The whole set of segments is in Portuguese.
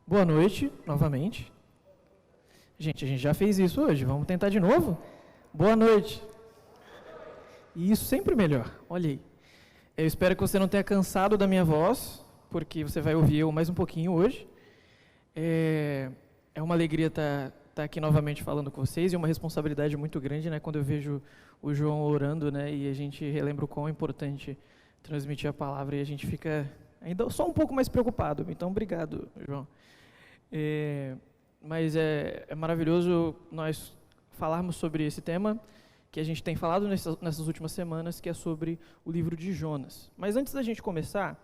Boa noite, novamente. Gente, a gente já fez isso hoje, vamos tentar de novo? Boa noite. E isso sempre melhor, olha aí. Eu espero que você não tenha cansado da minha voz, porque você vai ouvir eu mais um pouquinho hoje. É uma alegria estar aqui novamente falando com vocês e uma responsabilidade muito grande, né, quando eu vejo o João orando, né, e a gente relembra o quão é importante transmitir a palavra e a gente fica ainda só um pouco mais preocupado. Então, obrigado, João. Mas é maravilhoso nós falarmos sobre esse tema que a gente tem falado nessas últimas semanas, que é sobre o livro de Jonas. Mas antes da gente começar,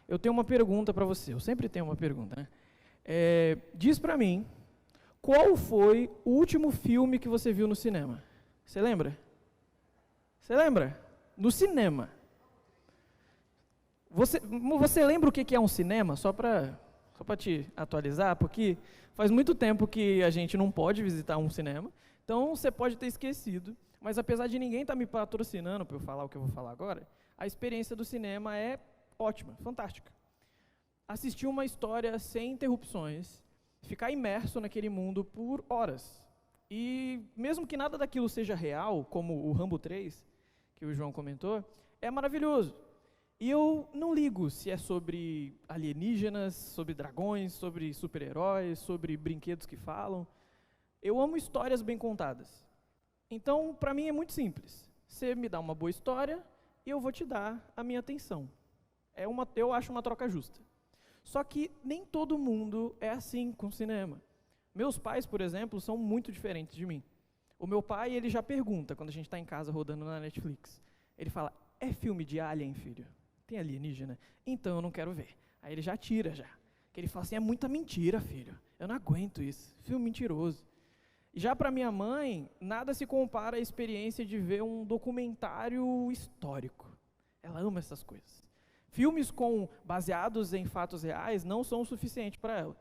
eu tenho uma pergunta para você. Eu sempre tenho uma pergunta, né? Diz para mim, qual foi o último filme que você viu no cinema? Você lembra? Você lembra? No cinema. Você lembra o que é um cinema? Só para te atualizar, porque faz muito tempo que a gente não pode visitar um cinema, então você pode ter esquecido, mas apesar de ninguém estar me patrocinando para eu falar o que eu vou falar agora, a experiência do cinema é ótima, fantástica. Assistir uma história sem interrupções, ficar imerso naquele mundo por horas, e mesmo que nada daquilo seja real, como o Rambo 3, que o João comentou, é maravilhoso. E eu não ligo se é sobre alienígenas, sobre dragões, sobre super-heróis, sobre brinquedos que falam. Eu amo histórias bem contadas. Então, para mim é muito simples. Você me dá uma boa história e eu vou te dar a minha atenção. Eu acho uma troca justa. Só que nem todo mundo é assim com o cinema. Meus pais, por exemplo, são muito diferentes de mim. O meu pai, ele já pergunta, quando a gente está em casa rodando na Netflix, ele fala, é filme de alien, filho? Tem alienígena? Então eu não quero ver. Aí ele já tira, já. Que ele fala assim, é muita mentira, filho. Eu não aguento isso. Filme mentiroso. E já para minha mãe, nada se compara à experiência de ver um documentário histórico. Ela ama essas coisas. Filmes baseados em fatos reais não são o suficiente para ela.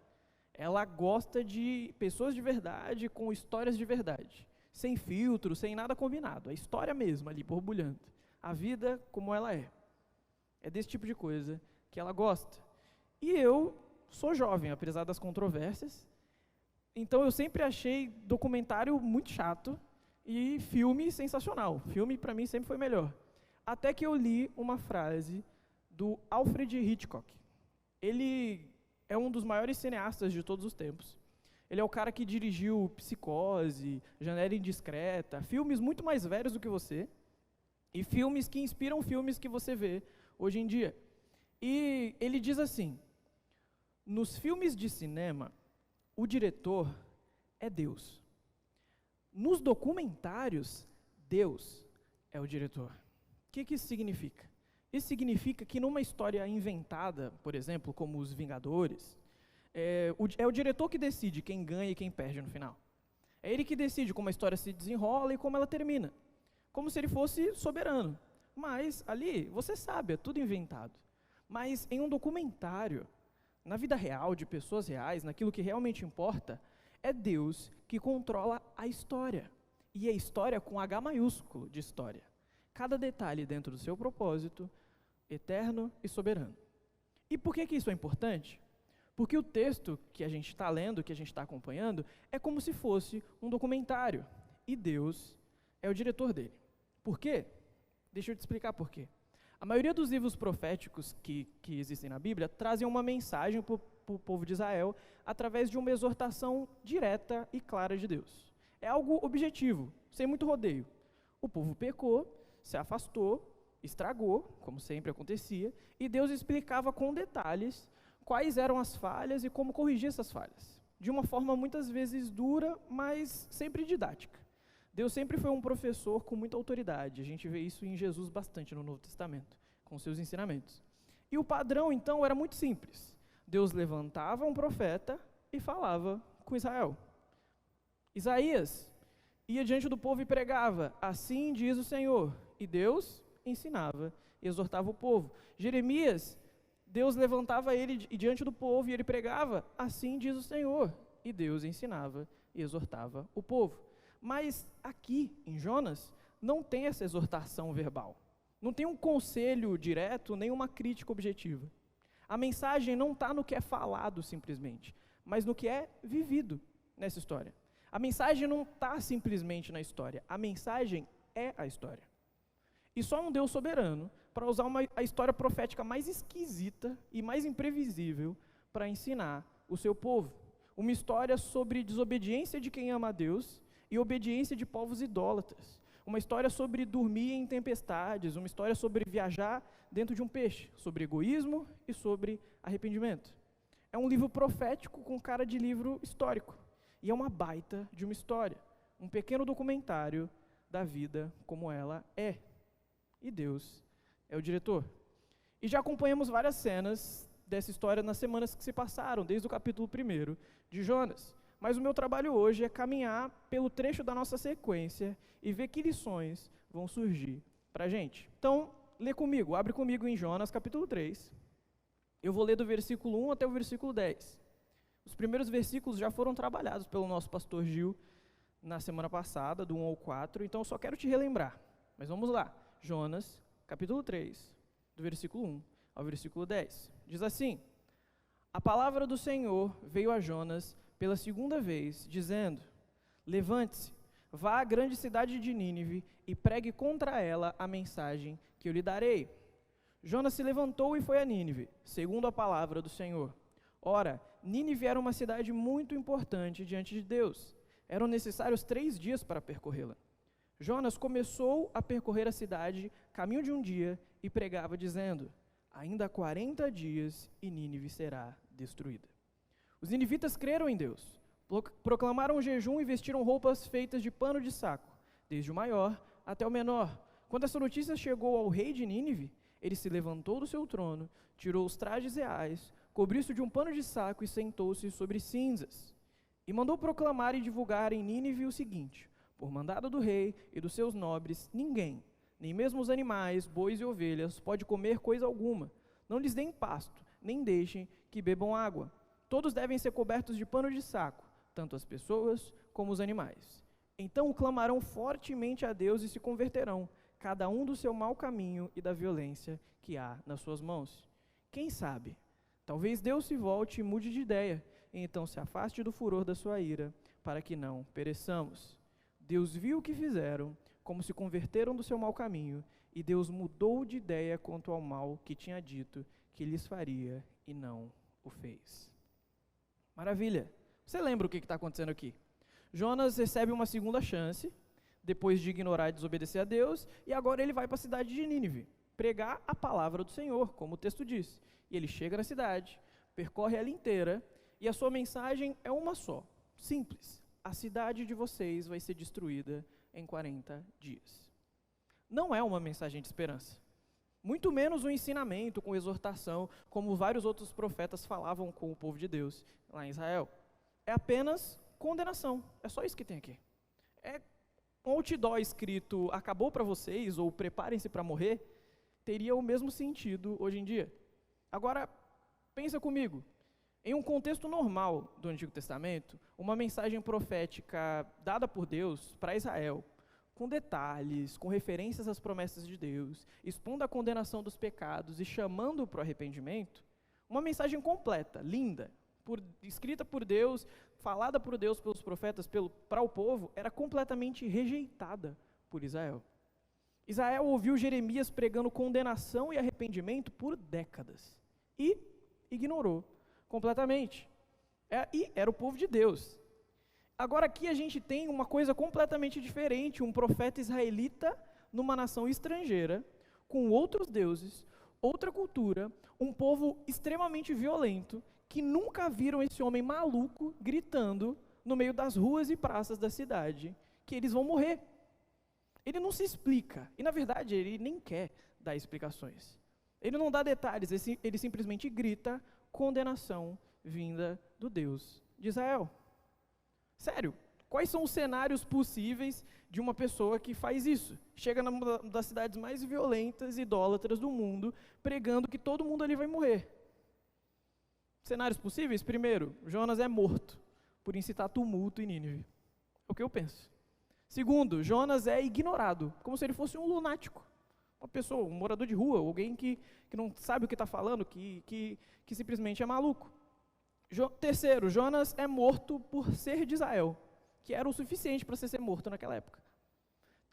Ela gosta de pessoas de verdade, com histórias de verdade. Sem filtro, sem nada combinado. A história mesmo ali, borbulhando. A vida como ela é. É desse tipo de coisa que ela gosta. E eu sou jovem, apesar das controvérsias. Então eu sempre achei documentário muito chato e filme sensacional. Filme para mim sempre foi melhor. Até que eu li uma frase do Alfred Hitchcock. Ele é um dos maiores cineastas de todos os tempos. Ele é o cara que dirigiu Psicose, Janela Indiscreta, filmes muito mais velhos do que você, e filmes que inspiram filmes que você vê hoje em dia. E ele diz assim, nos filmes de cinema, o diretor é Deus. Nos documentários, Deus é o diretor. O que isso significa? Isso significa que numa história inventada, por exemplo, como Os Vingadores, é o diretor que decide quem ganha e quem perde no final. É ele que decide como a história se desenrola e como ela termina. Como se ele fosse soberano. Mas ali, você sabe, é tudo inventado. Mas em um documentário, na vida real, de pessoas reais, naquilo que realmente importa, é Deus que controla a história. E a história com H maiúsculo de história. Cada detalhe dentro do seu propósito, eterno e soberano. E por que isso é importante? Porque o texto que a gente está lendo, que a gente está acompanhando, é como se fosse um documentário. E Deus é o diretor dele. Por quê? Deixa eu te explicar por quê. A maioria dos livros proféticos que existem na Bíblia trazem uma mensagem para o povo de Israel através de uma exortação direta e clara de Deus. É algo objetivo, sem muito rodeio. O povo pecou, se afastou, estragou, como sempre acontecia, e Deus explicava com detalhes quais eram as falhas e como corrigir essas falhas. De uma forma muitas vezes dura, mas sempre didática. Deus sempre foi um professor com muita autoridade. A gente vê isso em Jesus bastante no Novo Testamento, com seus ensinamentos. E o padrão, então, era muito simples. Deus levantava um profeta e falava com Israel. Isaías ia diante do povo e pregava, assim diz o Senhor. E Deus ensinava e exortava o povo. Jeremias, Deus levantava ele diante do povo e ele pregava, assim diz o Senhor. E Deus ensinava e exortava o povo. Mas aqui, em Jonas, não tem essa exortação verbal. Não tem um conselho direto, nem uma crítica objetiva. A mensagem não está no que é falado simplesmente, mas no que é vivido nessa história. A mensagem não está simplesmente na história, a mensagem é a história. E só um Deus soberano para usar a história profética mais esquisita e mais imprevisível para ensinar o seu povo. Uma história sobre desobediência de quem ama a Deus e obediência de povos idólatras. Uma história sobre dormir em tempestades, uma história sobre viajar dentro de um peixe, sobre egoísmo e sobre arrependimento. É um livro profético com cara de livro histórico. E é uma baita de uma história. Um pequeno documentário da vida como ela é. E Deus é o diretor. E já acompanhamos várias cenas dessa história nas semanas que se passaram, desde o capítulo 1 de Jonas. Mas o meu trabalho hoje é caminhar pelo trecho da nossa sequência e ver que lições vão surgir para a gente. Então, lê comigo, abre comigo em Jonas capítulo 3. Eu vou ler do versículo 1 até o versículo 10. Os primeiros versículos já foram trabalhados pelo nosso pastor Gil na semana passada, do 1 ao 4, então eu só quero te relembrar. Mas vamos lá. Jonas, capítulo 3, do versículo 1 ao versículo 10. Diz assim: A palavra do Senhor veio a Jonas pela segunda vez, dizendo: Levante-se, vá à grande cidade de Nínive e pregue contra ela a mensagem que eu lhe darei. Jonas se levantou e foi a Nínive, segundo a palavra do Senhor. Ora, Nínive era uma cidade muito importante diante de Deus. Eram necessários 3 dias para percorrê-la. Jonas começou a percorrer a cidade, caminho de um dia, e pregava, dizendo: Ainda há 40 dias e Nínive será destruída. Os ninivitas creram em Deus, proclamaram jejum e vestiram roupas feitas de pano de saco, desde o maior até o menor. Quando essa notícia chegou ao rei de Nínive, ele se levantou do seu trono, tirou os trajes reais, cobriu-se de um pano de saco e sentou-se sobre cinzas. E mandou proclamar e divulgar em Nínive o seguinte: Por mandado do rei e dos seus nobres, ninguém, nem mesmo os animais, bois e ovelhas, pode comer coisa alguma. Não lhes deem pasto, nem deixem que bebam água. Todos devem ser cobertos de pano de saco, tanto as pessoas como os animais. Então clamarão fortemente a Deus e se converterão, cada um do seu mau caminho e da violência que há nas suas mãos. Quem sabe? Talvez Deus se volte e mude de ideia, e então se afaste do furor da sua ira, para que não pereçamos. Deus viu o que fizeram, como se converteram do seu mau caminho, e Deus mudou de ideia quanto ao mal que tinha dito que lhes faria, e não o fez. Maravilha! Você lembra o que está acontecendo aqui? Jonas recebe uma segunda chance, depois de ignorar e desobedecer a Deus, e agora ele vai para a cidade de Nínive, pregar a palavra do Senhor, como o texto diz. E ele chega na cidade, percorre ela inteira, e a sua mensagem é uma só, simples: a cidade de vocês vai ser destruída em 40 dias. Não é uma mensagem de esperança, muito menos um ensinamento com exortação, como vários outros profetas falavam com o povo de Deus lá em Israel. É apenas condenação, é só isso que tem aqui. É um outdoor escrito "acabou para vocês" ou "preparem-se para morrer", teria o mesmo sentido hoje em dia. Agora, pensa comigo, em um contexto normal do Antigo Testamento, uma mensagem profética dada por Deus para Israel, com detalhes, com referências às promessas de Deus, expondo a condenação dos pecados e chamando para o arrependimento, uma mensagem completa, linda, escrita por Deus, falada por Deus pelos profetas para o povo, era completamente rejeitada por Israel. Israel ouviu Jeremias pregando condenação e arrependimento por décadas e ignorou completamente. E era o povo de Deus. Agora aqui a gente tem uma coisa completamente diferente, um profeta israelita numa nação estrangeira, com outros deuses, outra cultura, um povo extremamente violento, que nunca viram esse homem maluco gritando no meio das ruas e praças da cidade que eles vão morrer. Ele não se explica, e na verdade ele nem quer dar explicações. Ele não dá detalhes, ele simplesmente grita condenação vinda do Deus de Israel. Sério, quais são os cenários possíveis de uma pessoa que faz isso? Chega numa das cidades mais violentas e idólatras do mundo, pregando que todo mundo ali vai morrer. Cenários possíveis? Primeiro, Jonas é morto por incitar tumulto em Nínive. É o que eu penso. Segundo, Jonas é ignorado, como se ele fosse um lunático. Uma pessoa, um morador de rua, alguém que não sabe o que está falando, que simplesmente é maluco. Terceiro, Jonas é morto por ser de Israel, que era o suficiente para ser morto naquela época.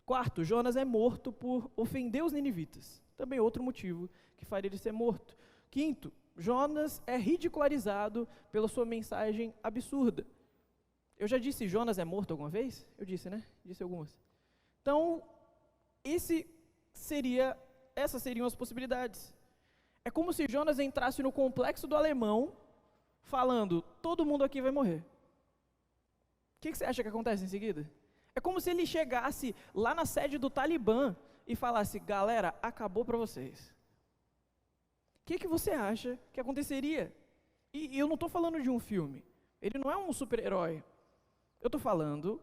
Quarto, Jonas é morto por ofender os ninivitas, também outro motivo que faria ele ser morto. Quinto, Jonas é ridicularizado pela sua mensagem absurda. Eu já disse Jonas é morto alguma vez? Eu disse, né? Disse algumas. Então, essas seriam as possibilidades. É como se Jonas entrasse no complexo do Alemão, falando, todo mundo aqui vai morrer. O que você acha que acontece em seguida? É como se ele chegasse lá na sede do Talibã e falasse, galera, acabou para vocês. O que você acha que aconteceria? E eu não estou falando de um filme. Ele não é um super-herói. Eu estou falando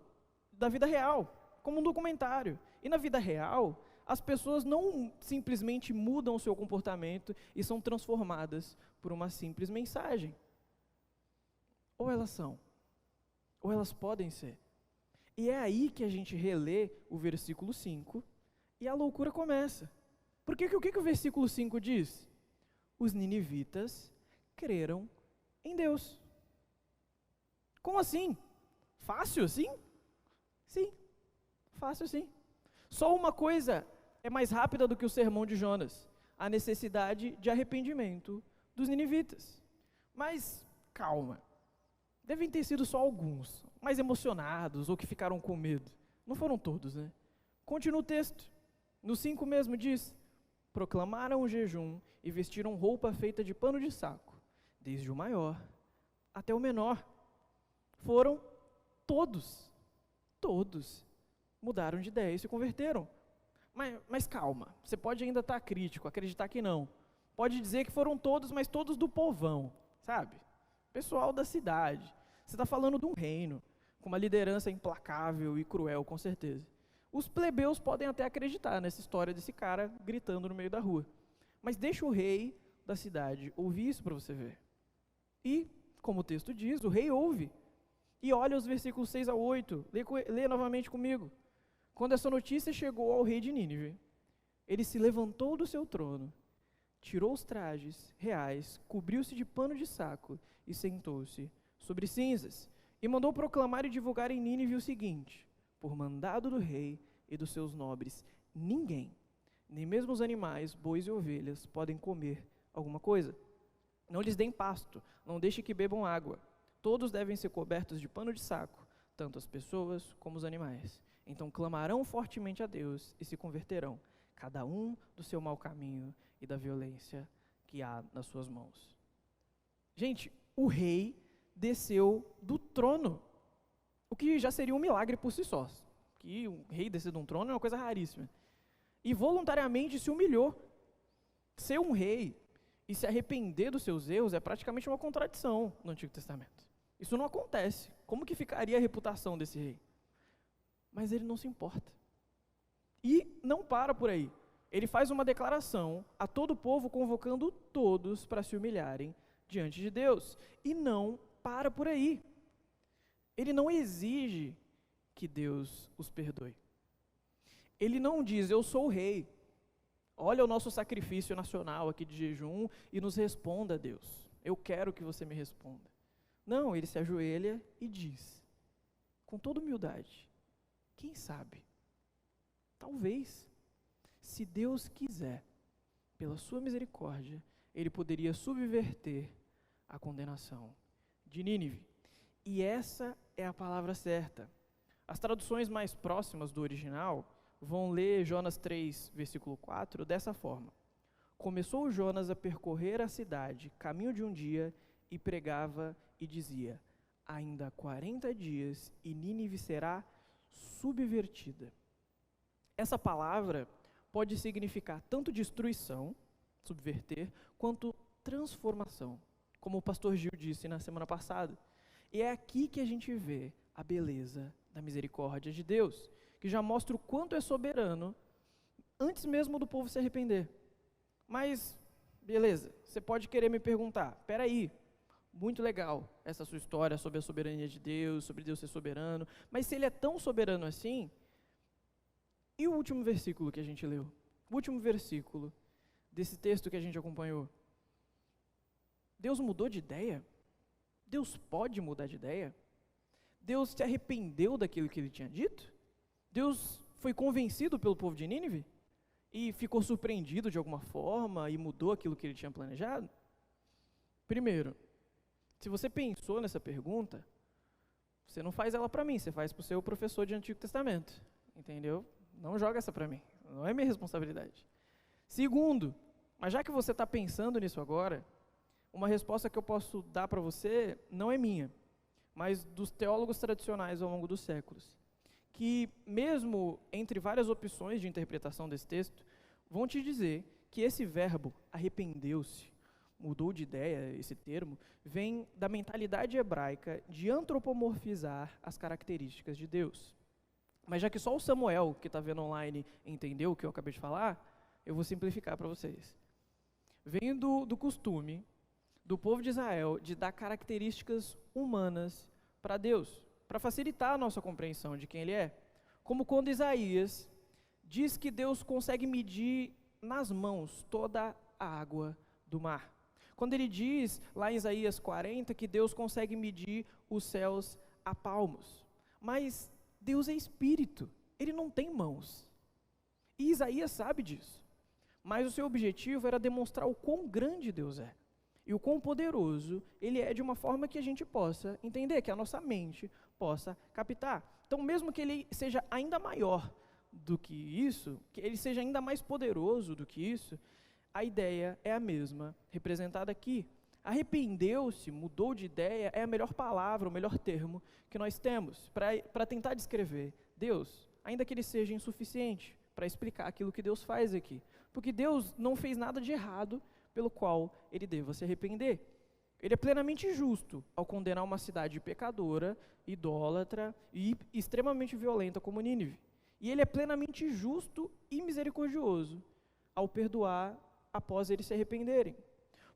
da vida real, como um documentário. E na vida real, as pessoas não simplesmente mudam o seu comportamento e são transformadas por uma simples mensagem. Ou elas são, ou elas podem ser. E é aí que a gente relê o versículo 5 e a loucura começa. Porque o que o versículo 5 diz? Os ninivitas creram em Deus. Como assim? Fácil assim? Sim, fácil assim. Só uma coisa é mais rápida do que o sermão de Jonas: a necessidade de arrependimento dos ninivitas. Mas, calma. Devem ter sido só alguns, mais emocionados ou que ficaram com medo. Não foram todos, né? Continua o texto. No 5 mesmo diz, proclamaram o jejum e vestiram roupa feita de pano de saco, desde o maior até o menor. Foram todos mudaram de ideia e se converteram. Mas calma, você pode ainda estar crítico, acreditar que não. Pode dizer que foram todos, mas todos do povão, sabe? Pessoal da cidade. Você está falando de um reino, com uma liderança implacável e cruel, com certeza. Os plebeus podem até acreditar nessa história desse cara gritando no meio da rua. Mas deixa o rei da cidade ouvir isso para você ver. E, como o texto diz, o rei ouve. E olha os versículos 6 a 8, lê novamente comigo. Quando essa notícia chegou ao rei de Nínive, ele se levantou do seu trono, tirou os trajes reais, cobriu-se de pano de saco e sentou-se sobre cinzas, e mandou proclamar e divulgar em Nínive o seguinte: por mandado do rei e dos seus nobres, ninguém, nem mesmo os animais, bois e ovelhas, podem comer alguma coisa. Não lhes deem pasto, não deixe que bebam água. Todos devem ser cobertos de pano de saco, tanto as pessoas como os animais. Então clamarão fortemente a Deus e se converterão, cada um do seu mau caminho e da violência que há nas suas mãos. Gente, o rei desceu do trono, o que já seria um milagre por si só. Que um rei descer de um trono é uma coisa raríssima. E voluntariamente se humilhou. Ser um rei e se arrepender dos seus erros é praticamente uma contradição no Antigo Testamento. Isso não acontece. Como que ficaria a reputação desse rei? Mas ele não se importa. E não para por aí. Ele faz uma declaração a todo o povo, convocando todos para se humilharem diante de Deus. E não para por aí. Ele não exige que Deus os perdoe. Ele não diz, eu sou o rei. Olha o nosso sacrifício nacional aqui de jejum e nos responda, Deus. Eu quero que você me responda. Não, ele se ajoelha e diz, com toda humildade, quem sabe, talvez, se Deus quiser, pela sua misericórdia, ele poderia subverter a condenação de Nínive. E essa é a palavra certa. As traduções mais próximas do original vão ler Jonas 3, versículo 4, dessa forma. Começou Jonas a percorrer a cidade, caminho de um dia, e pregava e dizia, ainda 40 dias e Nínive será subvertida. Essa palavra pode significar tanto destruição, subverter, quanto transformação, como o pastor Gil disse na semana passada. E é aqui que a gente vê a beleza da misericórdia de Deus, que já mostra o quanto é soberano, antes mesmo do povo se arrepender. Mas, beleza, você pode querer me perguntar, peraí, muito legal essa sua história sobre a soberania de Deus, sobre Deus ser soberano, mas se ele é tão soberano assim, e o último versículo que a gente leu? O último versículo desse texto que a gente acompanhou. Deus mudou de ideia? Deus pode mudar de ideia? Deus se arrependeu daquilo que ele tinha dito? Deus foi convencido pelo povo de Nínive? E ficou surpreendido de alguma forma e mudou aquilo que ele tinha planejado? Primeiro, se você pensou nessa pergunta, você não faz ela para mim, você faz para o seu professor de Antigo Testamento, entendeu? Não joga essa para mim, não é minha responsabilidade. Segundo, mas já que você está pensando nisso agora, uma resposta que eu posso dar para você não é minha, mas dos teólogos tradicionais ao longo dos séculos, que mesmo entre várias opções de interpretação desse texto, vão te dizer que esse verbo, arrependeu-se, mudou de ideia, esse termo, vem da mentalidade hebraica de antropomorfizar as características de Deus. Mas já que só o Samuel, que está vendo online, entendeu o que eu acabei de falar, eu vou simplificar para vocês. Vem do costume do povo de Israel de dar características humanas para Deus, para facilitar a nossa compreensão de quem Ele é. Como quando Isaías diz que Deus consegue medir nas mãos toda a água do mar. Quando ele diz, lá em Isaías 40, que Deus consegue medir os céus a palmos. Mas Deus é espírito, Ele não tem mãos. E Isaías sabe disso. Mas o seu objetivo era demonstrar o quão grande Deus é. E o quão poderoso Ele é de uma forma que a gente possa entender, que a nossa mente possa captar. Então, mesmo que Ele seja ainda maior do que isso, que Ele seja ainda mais poderoso do que isso, a ideia é a mesma, representada aqui. Arrependeu-se, mudou de ideia, é a melhor palavra, o melhor termo que nós temos para tentar descrever Deus, ainda que ele seja insuficiente, para explicar aquilo que Deus faz aqui. Porque Deus não fez nada de errado pelo qual ele deva se arrepender. Ele é plenamente justo ao condenar uma cidade pecadora, idólatra e extremamente violenta como Nínive. E ele é plenamente justo e misericordioso ao perdoar após eles se arrependerem.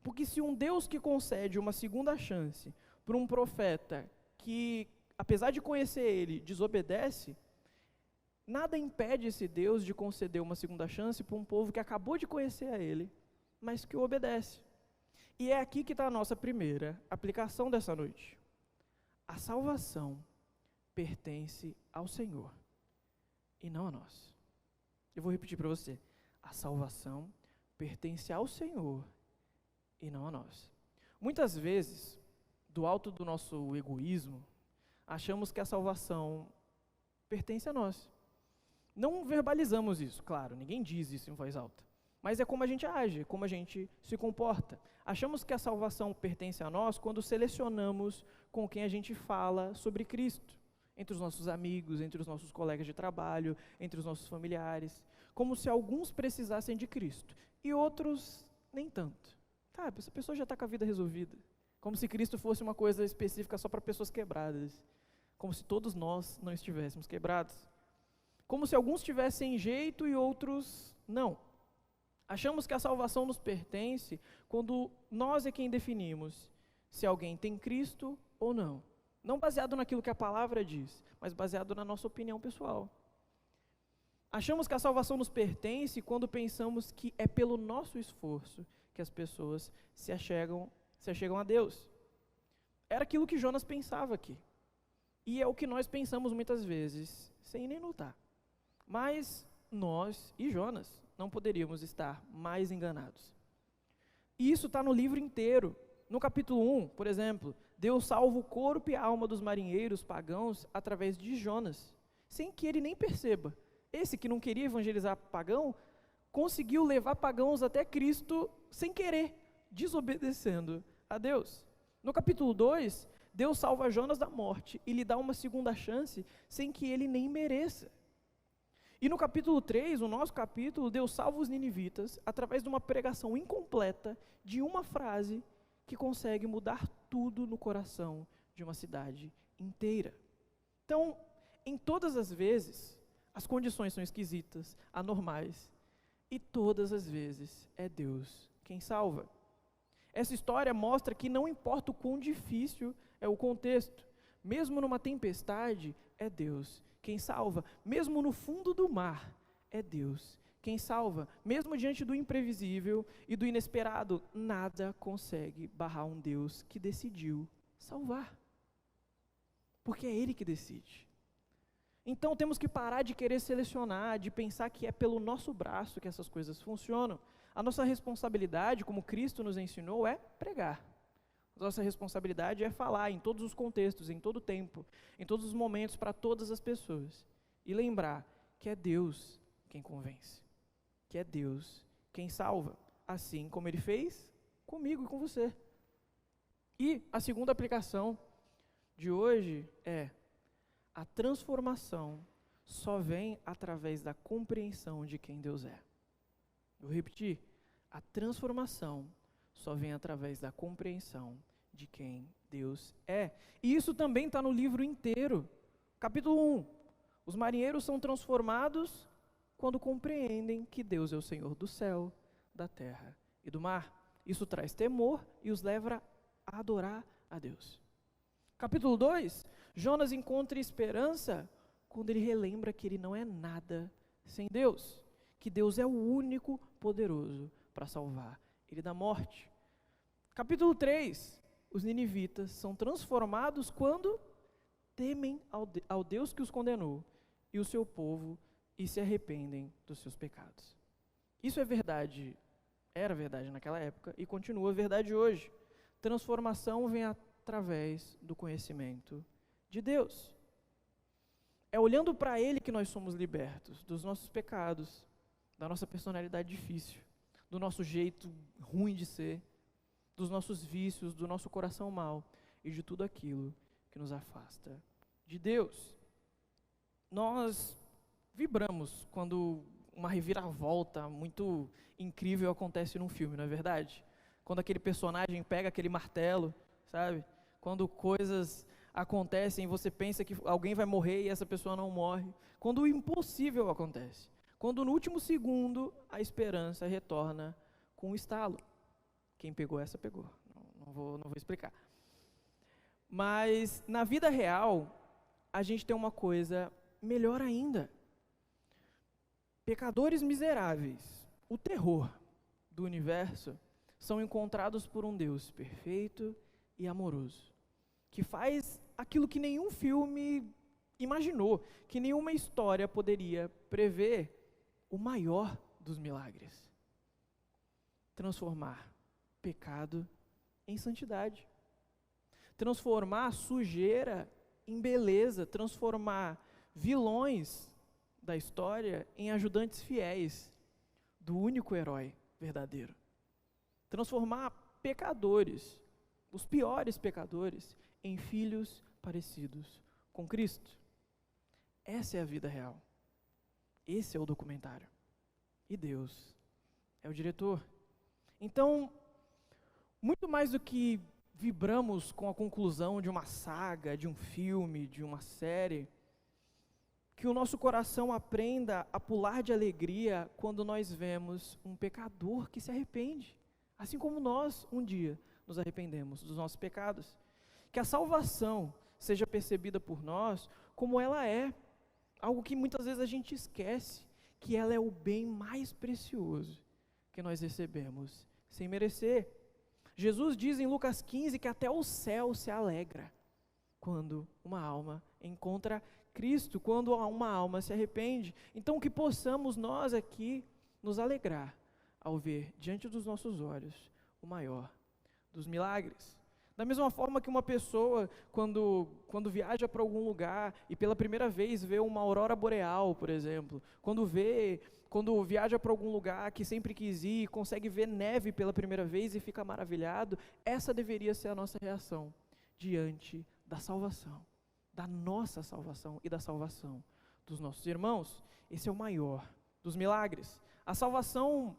Porque se um Deus que concede uma segunda chance para um profeta que, apesar de conhecer ele, desobedece, nada impede esse Deus de conceder uma segunda chance para um povo que acabou de conhecer a ele, mas que o obedece. E é aqui que está a nossa primeira aplicação dessa noite. A salvação pertence ao Senhor e não a nós. Eu vou repetir para você. A salvação pertence ao Senhor e não a nós. Muitas vezes, do alto do nosso egoísmo, achamos que a salvação pertence a nós. Não verbalizamos isso, claro, ninguém diz isso em voz alta. Mas é como a gente age, como a gente se comporta. Achamos que a salvação pertence a nós quando selecionamos com quem a gente fala sobre Cristo. Entre os nossos amigos, entre os nossos colegas de trabalho, entre os nossos familiares. Como se alguns precisassem de Cristo e outros nem tanto. Tá, essa pessoa já está com a vida resolvida. Como se Cristo fosse uma coisa específica só para pessoas quebradas. Como se todos nós não estivéssemos quebrados. Como se alguns tivessem jeito e outros não. Achamos que a salvação nos pertence quando nós é quem definimos se alguém tem Cristo ou não. Não baseado naquilo que a palavra diz, mas baseado na nossa opinião pessoal. Achamos que a salvação nos pertence quando pensamos que é pelo nosso esforço que as pessoas se achegam a Deus. Era aquilo que Jonas pensava aqui. E é o que nós pensamos muitas vezes, sem nem notar. Mas nós e Jonas não poderíamos estar mais enganados. E isso está no livro inteiro. No capítulo 1, por exemplo, Deus salva o corpo e a alma dos marinheiros pagãos através de Jonas, sem que ele nem perceba. Esse que não queria evangelizar pagão, conseguiu levar pagãos até Cristo sem querer, desobedecendo a Deus. No capítulo 2, Deus salva Jonas da morte e lhe dá uma segunda chance sem que ele nem mereça. E no capítulo 3, o nosso capítulo, Deus salva os ninivitas através de uma pregação incompleta de uma frase que consegue mudar tudo no coração de uma cidade inteira. Então, em todas as vezes, as condições são esquisitas, anormais, e todas as vezes é Deus quem salva. Essa história mostra que não importa o quão difícil é o contexto, mesmo numa tempestade, é Deus quem salva. Mesmo no fundo do mar, é Deus quem salva. Mesmo diante do imprevisível e do inesperado, nada consegue barrar um Deus que decidiu salvar. Porque é Ele que decide. Então temos que parar de querer selecionar, de pensar que é pelo nosso braço que essas coisas funcionam. A nossa responsabilidade, como Cristo nos ensinou, é pregar. A nossa responsabilidade é falar em todos os contextos, em todo o tempo, em todos os momentos, para todas as pessoas. E lembrar que é Deus quem convence, que é Deus quem salva, assim como Ele fez comigo e com você. E a segunda aplicação de hoje é: a transformação só vem através da compreensão de quem Deus é. Vou repetir: a transformação só vem através da compreensão de quem Deus é. E isso também está no livro inteiro. Capítulo 1. Os marinheiros são transformados quando compreendem que Deus é o Senhor do céu, da terra e do mar. Isso traz temor e os leva a adorar a Deus. Capítulo 2. Jonas encontra esperança quando ele relembra que ele não é nada sem Deus, que Deus é o único poderoso para salvar ele da morte. Capítulo 3, os ninivitas são transformados quando temem ao Deus que os condenou e o seu povo e se arrependem dos seus pecados. Isso é verdade, era verdade naquela época e continua verdade hoje. Transformação vem através do conhecimento de Deus. É olhando para Ele que nós somos libertos dos nossos pecados, da nossa personalidade difícil, do nosso jeito ruim de ser, dos nossos vícios, do nosso coração mau e de tudo aquilo que nos afasta de Deus. Nós vibramos quando uma reviravolta muito incrível acontece num filme, não é verdade? Quando aquele personagem pega aquele martelo, sabe? Quando coisas acontecem e você pensa que alguém vai morrer e essa pessoa não morre. Quando o impossível acontece. Quando no último segundo a esperança retorna com um estalo. Quem pegou essa, pegou. Não vou explicar. Mas na vida real, a gente tem uma coisa melhor ainda. Pecadores miseráveis, o terror do universo, são encontrados por um Deus perfeito e amoroso, que faz aquilo que nenhum filme imaginou, que nenhuma história poderia prever, o maior dos milagres: transformar pecado em santidade, transformar sujeira em beleza, transformar vilões da história em ajudantes fiéis do único herói verdadeiro, transformar pecadores, os piores pecadores, em filhos parecidos com Cristo. Essa é a vida real. Esse é o documentário. E Deus é o diretor. Então, muito mais do que vibramos com a conclusão de uma saga, de um filme, de uma série, que o nosso coração aprenda a pular de alegria quando nós vemos um pecador que se arrepende, assim como nós um dia nos arrependemos dos nossos pecados. Que a salvação seja percebida por nós como ela é, algo que muitas vezes a gente esquece, que ela é o bem mais precioso que nós recebemos sem merecer. Jesus diz em Lucas 15 que até o céu se alegra quando uma alma encontra Cristo, quando uma alma se arrepende. Então que possamos nós aqui nos alegrar ao ver diante dos nossos olhos o maior dos milagres. Da mesma forma que uma pessoa, quando viaja para algum lugar e pela primeira vez vê uma aurora boreal, por exemplo, quando viaja para algum lugar que sempre quis ir, consegue ver neve pela primeira vez e fica maravilhado, essa deveria ser a nossa reação diante da salvação, da nossa salvação e da salvação dos nossos irmãos. Esse é o maior dos milagres. A salvação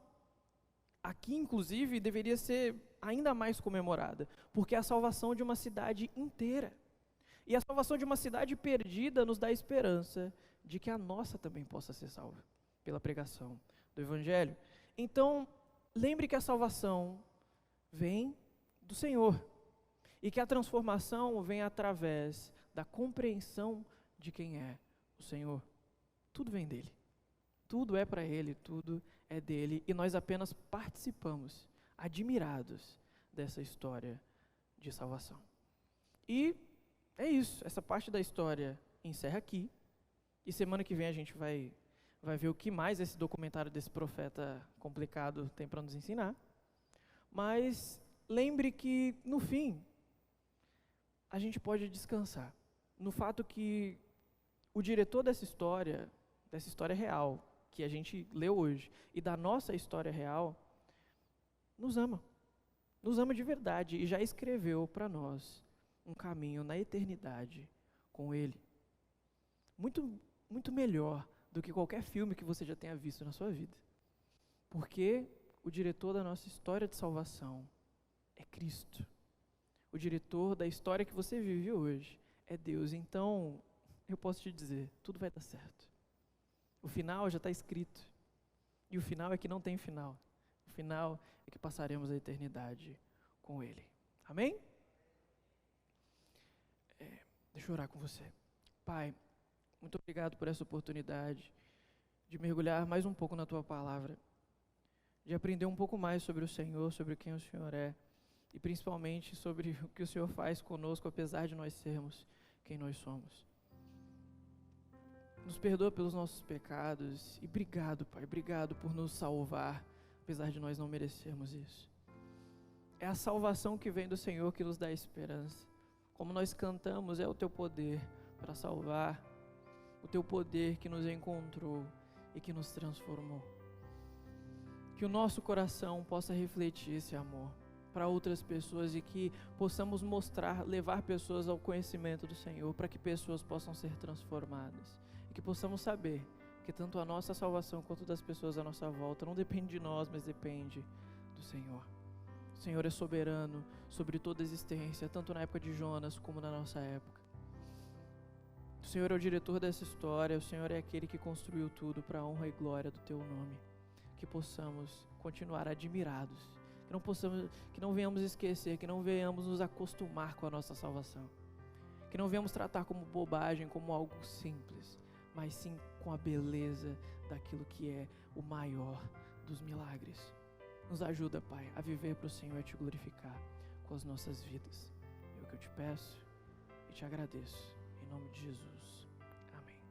aqui, inclusive, deveria ser ainda mais comemorada, porque é a salvação de uma cidade inteira. E a salvação de uma cidade perdida nos dá esperança de que a nossa também possa ser salva pela pregação do Evangelho. Então, lembre que a salvação vem do Senhor e que a transformação vem através da compreensão de quem é o Senhor. Tudo vem dele. Tudo é para Ele, tudo é dele, e nós apenas participamos, admirados dessa história de salvação. E é isso, essa parte da história encerra aqui. E semana que vem a gente vai ver o que mais esse documentário desse profeta complicado tem para nos ensinar. Mas lembre que, no fim, a gente pode descansar no fato que o diretor dessa história real, que a gente leu hoje, e da nossa história real, nos ama de verdade e já escreveu para nós um caminho na eternidade com Ele. Muito melhor do que qualquer filme que você já tenha visto na sua vida. Porque o diretor da nossa história de salvação é Cristo. O diretor da história que você vive hoje é Deus. Então, eu posso te dizer, tudo vai dar certo. O final já está escrito. E o final é que não tem final. O final é que passaremos a eternidade com Ele. Amém? Deixa eu orar com você. Pai, muito obrigado por essa oportunidade de mergulhar mais um pouco na Tua Palavra, de aprender um pouco mais sobre o Senhor, sobre quem o Senhor é, e principalmente sobre o que o Senhor faz conosco, apesar de nós sermos quem nós somos. Nos perdoa pelos nossos pecados e obrigado, Pai, obrigado por nos salvar, apesar de nós não merecermos isso. É a salvação que vem do Senhor que nos dá esperança. Como nós cantamos, é o Teu poder para salvar, o Teu poder que nos encontrou e que nos transformou. Que o nosso coração possa refletir esse amor para outras pessoas e que possamos levar pessoas ao conhecimento do Senhor, para que pessoas possam ser transformadas. E que possamos saber que tanto a nossa salvação quanto das pessoas à nossa volta não depende de nós, mas depende do Senhor. O Senhor é soberano sobre toda a existência, tanto na época de Jonas como na nossa época. O Senhor é o diretor dessa história, o Senhor é aquele que construiu tudo para a honra e glória do Teu nome. Que possamos continuar admirados, que não venhamos esquecer, que não venhamos nos acostumar com a nossa salvação, que não venhamos tratar como bobagem, como algo simples, mas sim com a beleza daquilo que é o maior dos milagres. Nos ajuda, Pai, a viver para o Senhor e Te glorificar com as nossas vidas. É o que eu Te peço e Te agradeço. Em nome de Jesus. Amém.